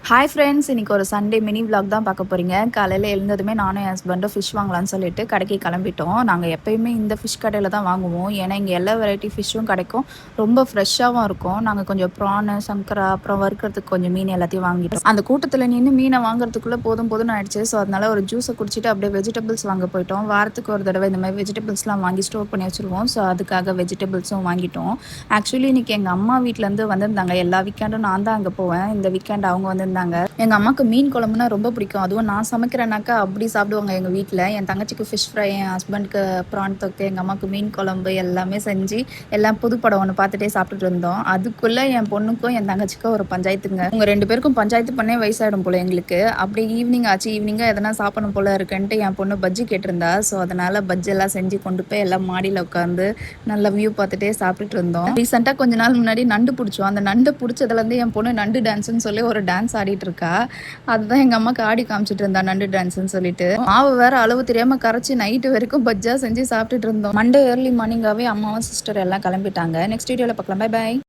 Hi friends, இன்னைக்கு ஒரு Sunday mini vlog தான் பார்க்க போறீங்க. காலையில் எழுந்ததுமே நானும் என் ஹஸ்பண்டும் ஃபிஷ் வாங்கலாம்னு சொல்லிட்டு கடைக்கு கிளம்பிட்டோம். நாங்கள் எப்பயுமே இந்த ஃபிஷ் கடையில் தான் வாங்குவோம். ஏன்னா இங்கே எல்லா வெரைட்டி ஃபிஷ்ஷும் கிடைக்கும், ரொம்ப ஃப்ரெஷ்ஷாகவும் இருக்கும். நாங்கள் கொஞ்சம் ப்ரானு, சங்கரா, அப்புறம் வறுக்கிறதுக்கு கொஞ்சம் மீன் எல்லாத்தையும் வாங்கிட்டோம். அந்த கூட்டத்தில் நின்று மீனை வாங்குறதுக்குள்ளே போதும் போதும்னு ஆயிடுச்சு. ஸோ அதனால ஒரு ஜூஸை குடிச்சிட்டு அப்படியே வெஜிடபிள்ஸ் வாங்க போயிட்டோம். வாரத்துக்கு ஒரு தடவை இந்த மாதிரி வெஜிடபிள்ஸ்லாம் வாங்கி ஸ்டோர் பண்ணி வச்சுருவோம். ஸோ அதுக்காக வெஜிடபிள்ஸும் வாங்கிட்டோம். ஆக்சுவலி இன்னைக்கு எங்கள் அம்மா வீட்டிலேருந்து வந்திருந்தாங்க. எல்லா வீக்கெண்டும் நான் தான் அங்கே போவேன். இந்த வீக்கெண்ட் அவங்க வந்திருந்தாங்க. எங்கள் அம்மாவுக்கு மீன் குழம்புனா ரொம்ப பிடிக்கும். அதுவும் நான் சமைக்கிறேனாக்கா அப்படி சாப்பிடுவாங்க எங்கள் வீட்டில். என் தங்கச்சிக்கு ஃபிஷ் ஃப்ரை, என் ஹஸ்பண்டுக்கு ப்ரான் தொக்கு, எங்கள் அம்மாவுக்கு மீன் குழம்பு எல்லாமே செஞ்சு எல்லாம் புது படம் ஒன்று பார்த்துட்டே சாப்பிட்டுட்டு இருந்தோம். அதுக்குள்ளே என் பொண்ணுக்கும் என் தங்கச்சிக்கும் ஒரு பஞ்சாயத்துங்க. உங்கள் 2 பேருக்கும் பஞ்சாயத்து பண்ணே வயசாகிடும் போல் எங்களுக்கு. அப்படி ஈவினிங் ஆச்சு, ஈவினிங்காக எதனா சாப்பிடணும் போல் இருக்குன்ட்டு என் பொண்ணு பஜ்ஜி கேட்டிருந்தா. ஸோ அதனால் பஜ்ஜெல்லாம் செஞ்சு கொண்டு போய் எல்லாம் மாடியில் உட்காந்து நல்லா வியூ பார்த்துட்டே சாப்பிட்டுட்டு இருந்தோம். ரீசெண்டாக கொஞ்ச நாள் முன்னாடி நண்டு பிடிச்சோம். அந்த நண்டு பிடிச்சதுலேருந்து என் பொண்ணு நண்டு டான்ஸ்னு சொல்லி ஒரு டான்ஸ் ஆடிட்டு இருக்கா. அதுதான் எங்கள் அம்மாவுக்கு ஆடி காமிச்சிட்டு இருந்தா, நண்டு டான்ஸ்ன்னு சொல்லிட்டு. மாவு வேற அளவு தெரியாமல் கரைச்சி நைட்டு வரைக்கும் பஜ்ஜா செஞ்சு சாப்பிட்டுட்டு இருந்தோம். மண்டே ஏர்லி மார்னிங்காகவே அம்மாவும் சிஸ்டர் எல்லாம் கிளம்பிட்டாங்க. நெக்ஸ்ட் வீடியோவில் பார்க்கலாம். Bye bye.